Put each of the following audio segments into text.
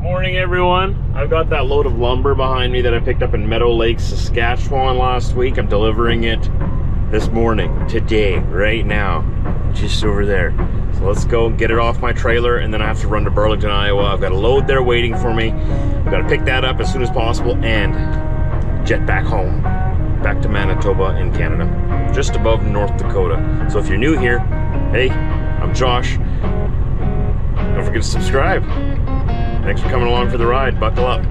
Morning everyone. I've got that load of lumber behind me that I picked up in Meadow Lake, Saskatchewan last week. I'm delivering it this morning, today, right now, just over there. So let's go and get it off my trailer, and then I have to run to Burlington, Iowa. I've got a load there waiting for me. I've got to pick that up as soon as possible and jet back home, back to Manitoba in Canada, just above North Dakota. So if you're new here, hey, I'm Josh. Don't forget to subscribe. Thanks for coming along for the ride. Buckle up.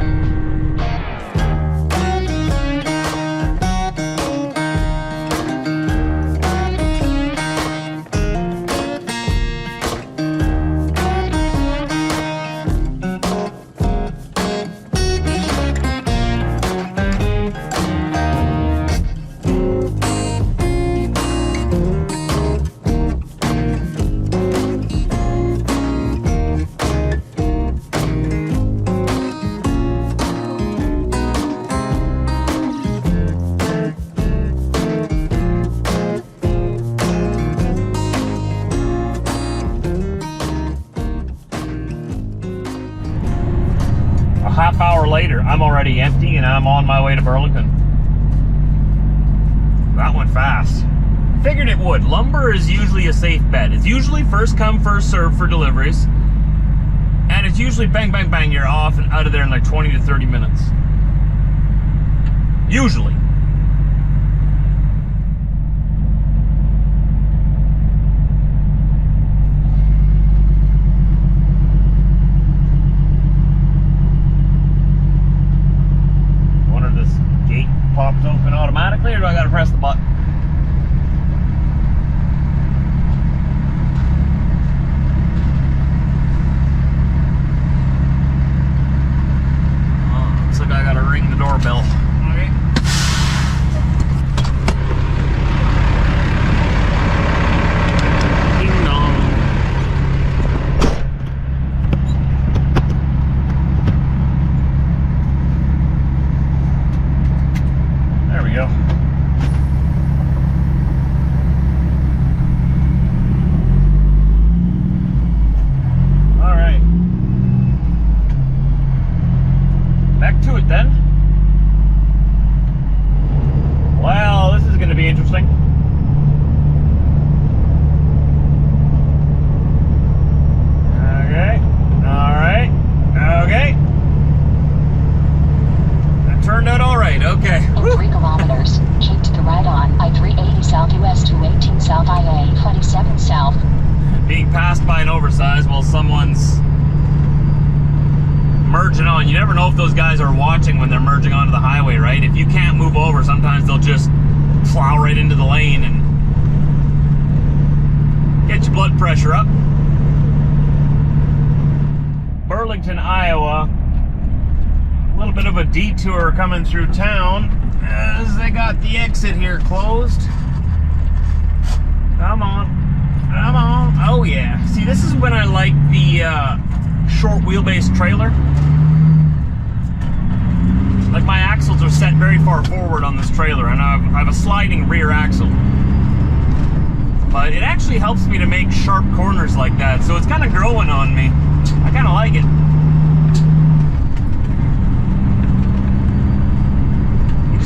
Half hour later, I'm already empty and I'm on my way to Burlington. That went fast. Figured it would. Lumber is usually a safe bet. It's usually first come, first serve for deliveries. And it's usually bang, bang, bang, you're off and out of there in like 20 to 30 minutes. Usually. Pops open automatically, or do I gotta press the button? Oh, looks like I gotta ring the doorbell. Okay. Ding dong. Go. All right. Back to it then. Well, this is going to be interesting. Okay. All right. Okay. Turned out all right, okay. In 3 kilometers, keep to the right on I-380 Southwest 218 South IA-27 South. Being passed by an oversized while someone's merging on. You never know if those guys are watching when they're merging onto the highway, right? If you can't move over, sometimes they'll just plow right into the lane and get your blood pressure up. Burlington, Iowa. A little bit of a detour coming through town as they got the exit here closed. Come on, come on. Oh yeah. See, this is when I like the short wheelbase trailer. Like my axles are set very far forward on this trailer, and I have a sliding rear axle. But it actually helps me to make sharp corners like that, so it's kind of growing on me. I kind of like it.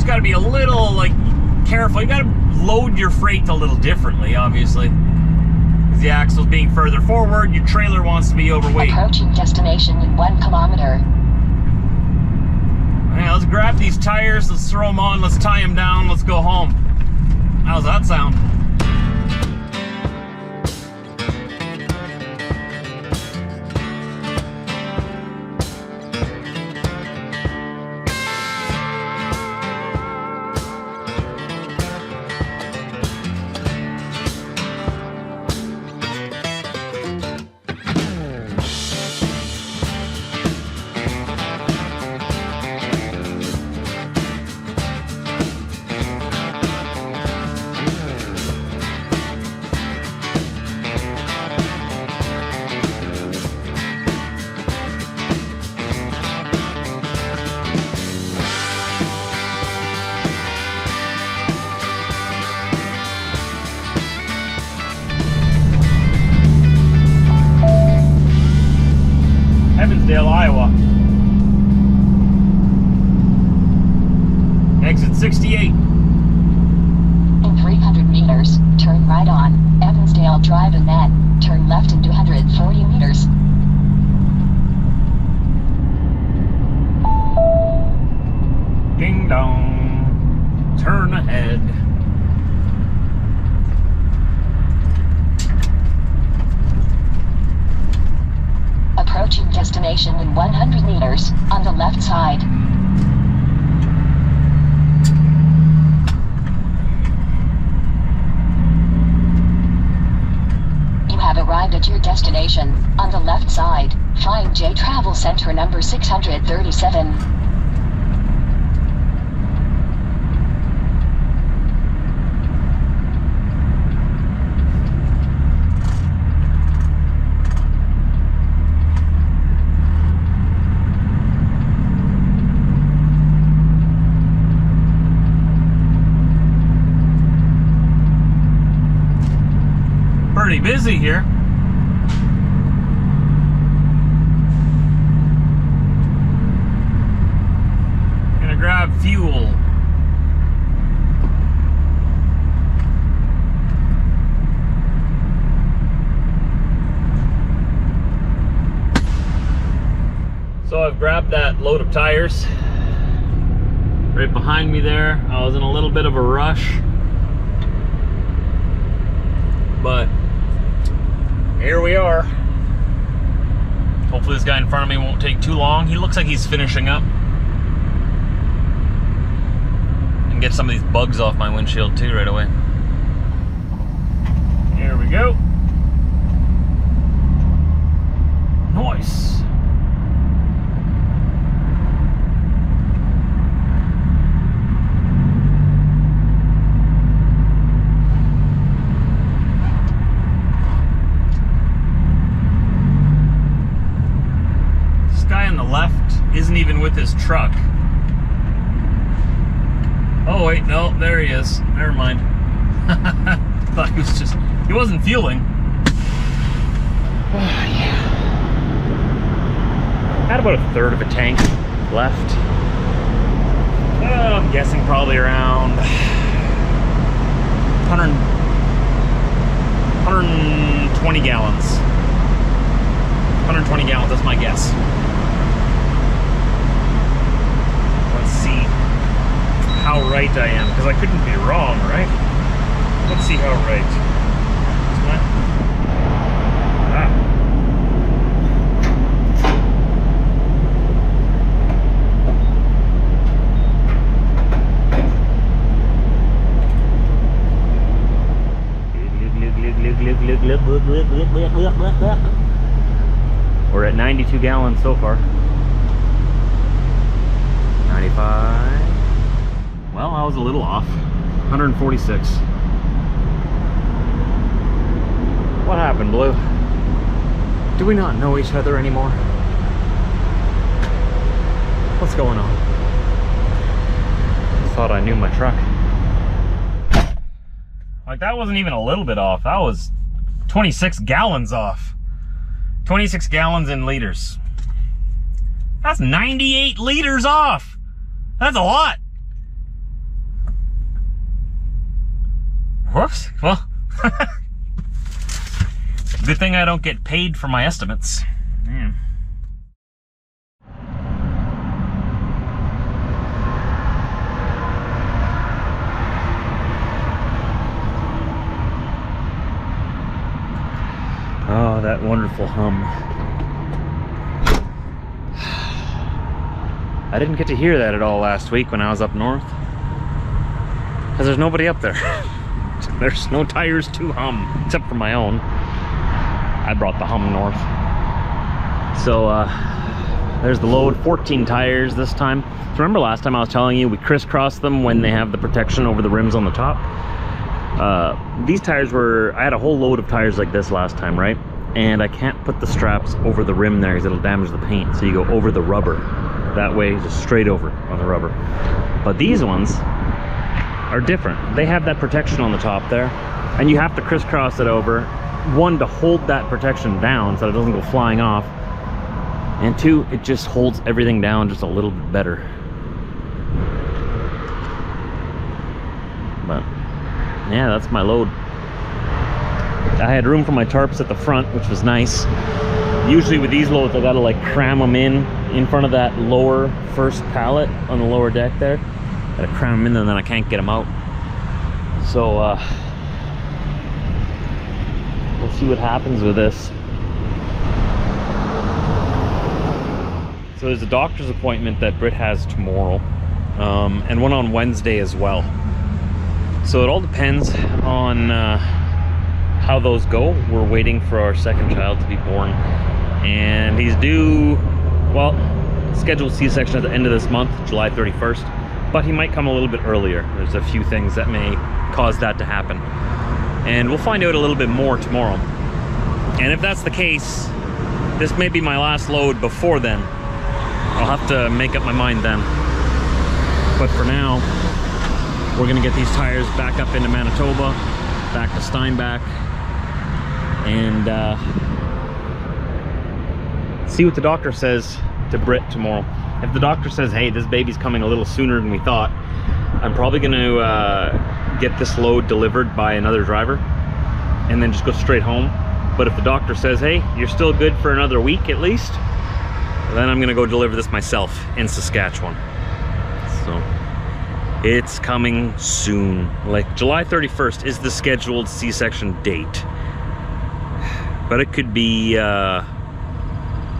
Got to be a little like careful. You got to load your freight a little differently, obviously, because the axle's being further forward. Your trailer wants to be overweight. Approaching destination in 1 kilometer. Yeah, let's grab these tires. Let's throw them on. Let's tie them down. Let's go home. How's that sound? Evansdale, Iowa. Exit 68. In 300 meters, turn right on Evansdale Drive and then turn left in 240 meters. Ding dong. Turn ahead. Approaching destination in 100 meters, on the left side. You have arrived at your destination, on the left side. Find J Travel Center number 637. Pretty busy here. Gonna grab fuel. So I've grabbed that load of tires right behind me there. I was in a little bit of a rush, but here we are. Hopefully this guy in front of me won't take too long. He looks like he's finishing up. And get some of these bugs off my windshield too right away. Here we go. Nice. Guy on the left isn't even with his truck. Oh wait, no, there he is. Never mind. Thought he was just, he wasn't fueling. Yeah. Had about a third of a tank left. I'm guessing probably around 120 gallons. 120 gallons, that's my guess. Let's see how right I am, because I couldn't be wrong, right? Let's see how right. We're at 92 gallons so far. 95. Well, I was a little off. 146. What happened, Blue? Do we not know each other anymore? What's going on? I thought I knew my truck. Like, that wasn't even a little bit off. That was 26 gallons off. 26 gallons in liters. That's 98 liters off. That's a lot. Whoops. Well, good thing I don't get paid for my estimates. Man. Oh, that wonderful hum. I didn't get to hear that at all last week when I was up north, because there's nobody up there. There's no tires to hum, except for my own. I brought the hum north. So there's the load, 14 tires this time. So remember last time I was telling you we crisscross them when they have the protection over the rims on the top? These tires were, I had a whole load of tires like this last time, right? And I can't put the straps over the rim there because it'll damage the paint. So you go over the rubber. That way, just straight over on the rubber. But these ones are different. They have that protection on the top there, and you have to crisscross it over. One, to hold that protection down so it doesn't go flying off. And two, it just holds everything down just a little bit better. But yeah, that's my load. I had room for my tarps at the front, which was nice. Usually with these loads, I gotta like cram them in front of that lower first pallet on the lower deck there. Gotta cram them in, and then I can't get them out. So we'll see what happens with this. So there's a doctor's appointment that Britt has tomorrow, and one on Wednesday as well. So it all depends on how those go. We're waiting for our second child to be born, and he's due, well, scheduled C-section at the end of this month, July 31st, but he might come a little bit earlier. There's a few things that may cause that to happen, and we'll find out a little bit more tomorrow. And if that's the case, this may be my last load before then. I'll have to make up my mind then. But for now, we're gonna get these tires back up into Manitoba, back to Steinbach, and see what the doctor says to Britt tomorrow. If the doctor says, hey, this baby's coming a little sooner than we thought, I'm probably gonna get this load delivered by another driver and then just go straight home. But if the doctor says, hey, you're still good for another week at least, then I'm gonna go deliver this myself in Saskatchewan. So it's coming soon. Like July 31st is the scheduled C-section date. But it could be, I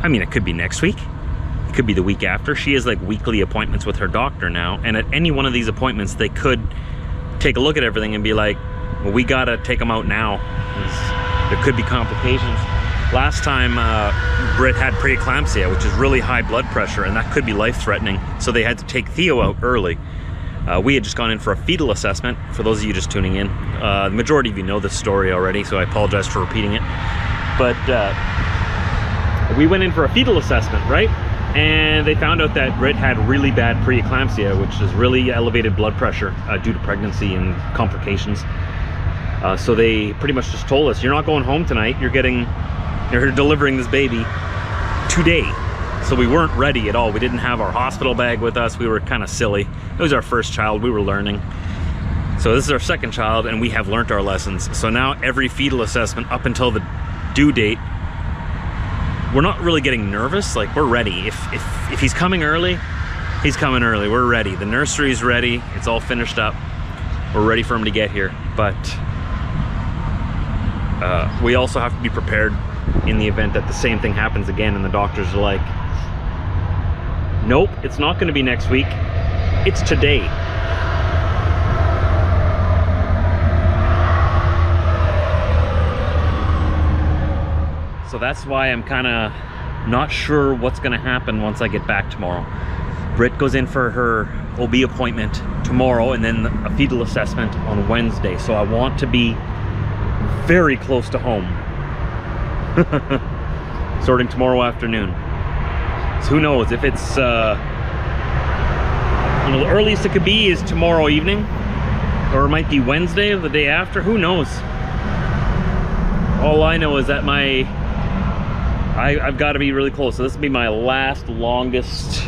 mean, it could be next week. It could be the week after. She has like weekly appointments with her doctor now. And at any one of these appointments, they could take a look at everything and be like, well, we gotta take them out now. There could be complications. Last time, Britt had preeclampsia, which is really high blood pressure, and that could be life-threatening. So they had to take Theo out early. We had just gone in for a fetal assessment. For those of you just tuning in, the majority of you know this story already, so I apologize for repeating it. But we went in for a fetal assessment, right? And they found out that Britt had really bad preeclampsia, which is really elevated blood pressure due to pregnancy and complications. So they pretty much just told us, you're not going home tonight, you're delivering this baby today. So we weren't ready at all. We didn't have our hospital bag with us. We were kind of silly. It was our first child, we were learning. So this is our second child, and we have learned our lessons. So now every fetal assessment up until the due date, we're not really getting nervous. Like, we're ready. If he's coming early, he's coming early. We're ready. The nursery's ready. It's all finished up. We're ready for him to get here. But we also have to be prepared in the event that the same thing happens again and the doctors are like, nope, it's not going to be next week, it's today. So that's why I'm kind of not sure what's going to happen once I get back tomorrow. Britt goes in for her OB appointment tomorrow and then a fetal assessment on Wednesday. So I want to be very close to home. Sorting tomorrow afternoon. So who knows if it's you know, the earliest it could be is tomorrow evening, or it might be Wednesday or the day after. Who knows? All I know is that I've got to be really close. So this will be my last longest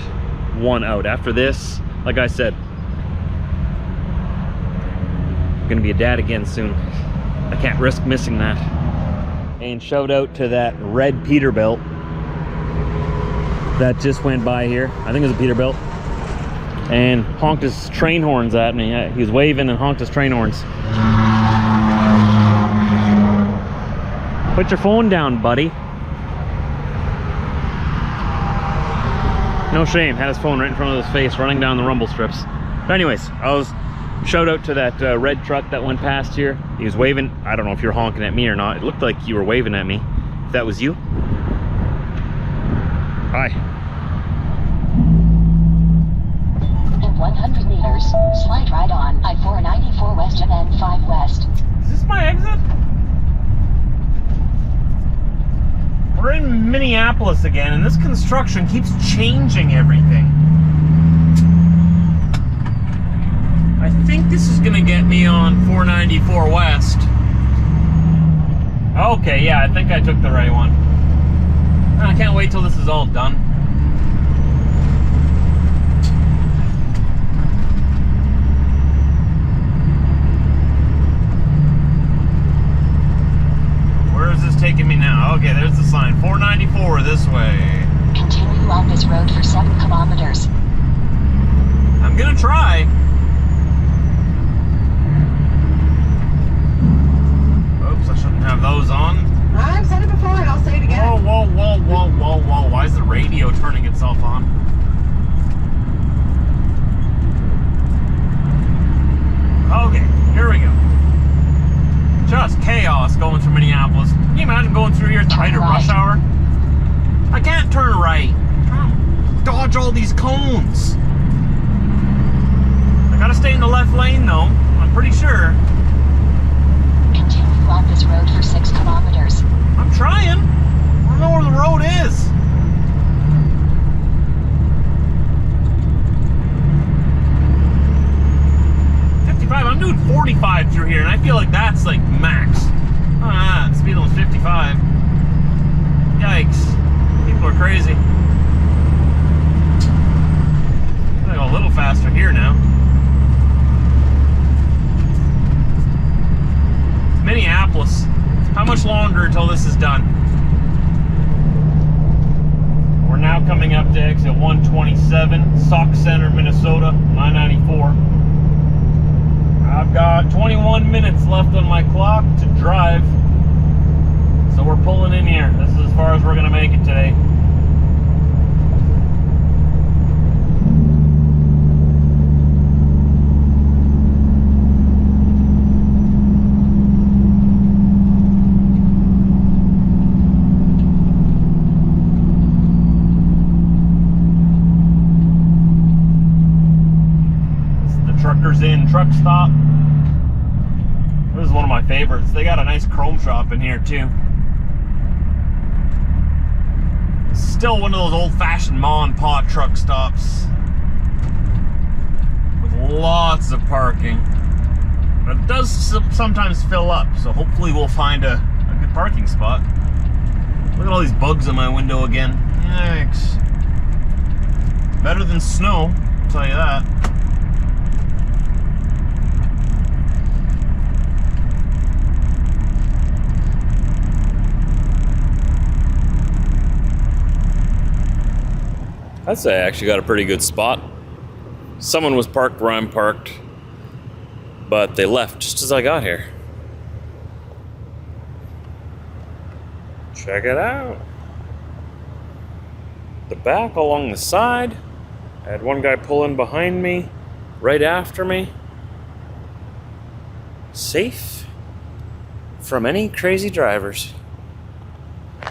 one out. After this, like I said, I'm gonna be a dad again soon. I can't risk missing that. And shout out to that red Peterbilt that just went by here. I think it was a Peterbilt. And honked his train horns at me. He was waving and honked his train horns. Put your phone down, buddy. No shame, had his phone right in front of his face, running down the rumble strips. But anyways, shout out to that red truck that went past here. He was waving. I don't know if you're honking at me or not. It looked like you were waving at me. If that was you. Hi. In 100 meters, slide right on I-494 West and N5 West. Is this my exit? We're in Minneapolis again, and this construction keeps changing everything. I think this is gonna get me on 494 West. Okay, yeah, I think I took the right one. I can't wait till this is all done. Where is this taking me now? Okay, there's the sign. 494 this way. Continue on this road for 7 kilometers. I'm gonna try. Oops, I shouldn't have those on. I've said it before and I'll say it again. Whoa, whoa, whoa, whoa, whoa, whoa. Why is the radio turning itself on? Okay, here we go. Just chaos going through Minneapolis. Can you imagine going through here at the height of rush hour? I can't turn right. Dodge all these cones. I gotta stay in the left lane though, I'm pretty sure. Continue on this road for 6 kilometers. I'm trying. I don't know where the road is. I'm doing 45 through here, and I feel like that's like max. The speed limit's 55. Yikes. People are crazy. I'm gonna go a little faster here now. Minneapolis. How much longer until this is done? We're now coming up to exit 127, Sauk Center, Minnesota, 994. I've got 21 minutes left on my clock to drive, so we're pulling in here. This is as far as we're going to make it today. Truckers in truck stop. This is one of my favorites. They got a nice chrome shop in here too. Still one of those old-fashioned ma and pa truck stops with lots of parking. But it does sometimes fill up, so hopefully we'll find a good parking spot. Look at all these bugs in my window again. Yikes. Better than snow, I'll tell you that. I'd say I actually got a pretty good spot. Someone was parked where I'm parked, but they left just as I got here. Check it out. The back along the side. I had one guy pull in behind me, right after me. Safe from any crazy drivers.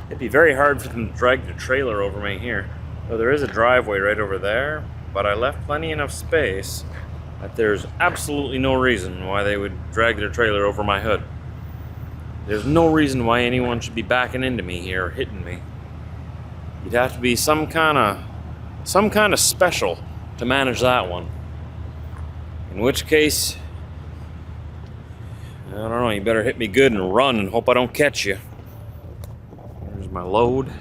It'd be very hard for them to drag the trailer over me here. So there is a driveway right over there, but I left plenty enough space that there's absolutely no reason why they would drag their trailer over my hood. There's no reason why anyone should be backing into me here or hitting me. You'd have to be some kind of special to manage that one. In which case, I don't know, you better hit me good and run and hope I don't catch you. There's my load.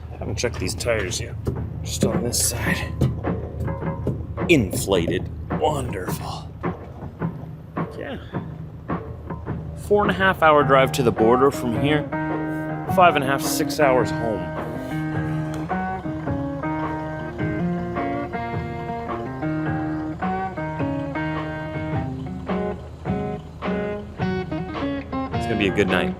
I haven't checked these tires yet. Just on this side. Inflated. Wonderful. Yeah. 4.5 hour drive to the border from here. 5.5, 6 hours home. It's gonna be a good night.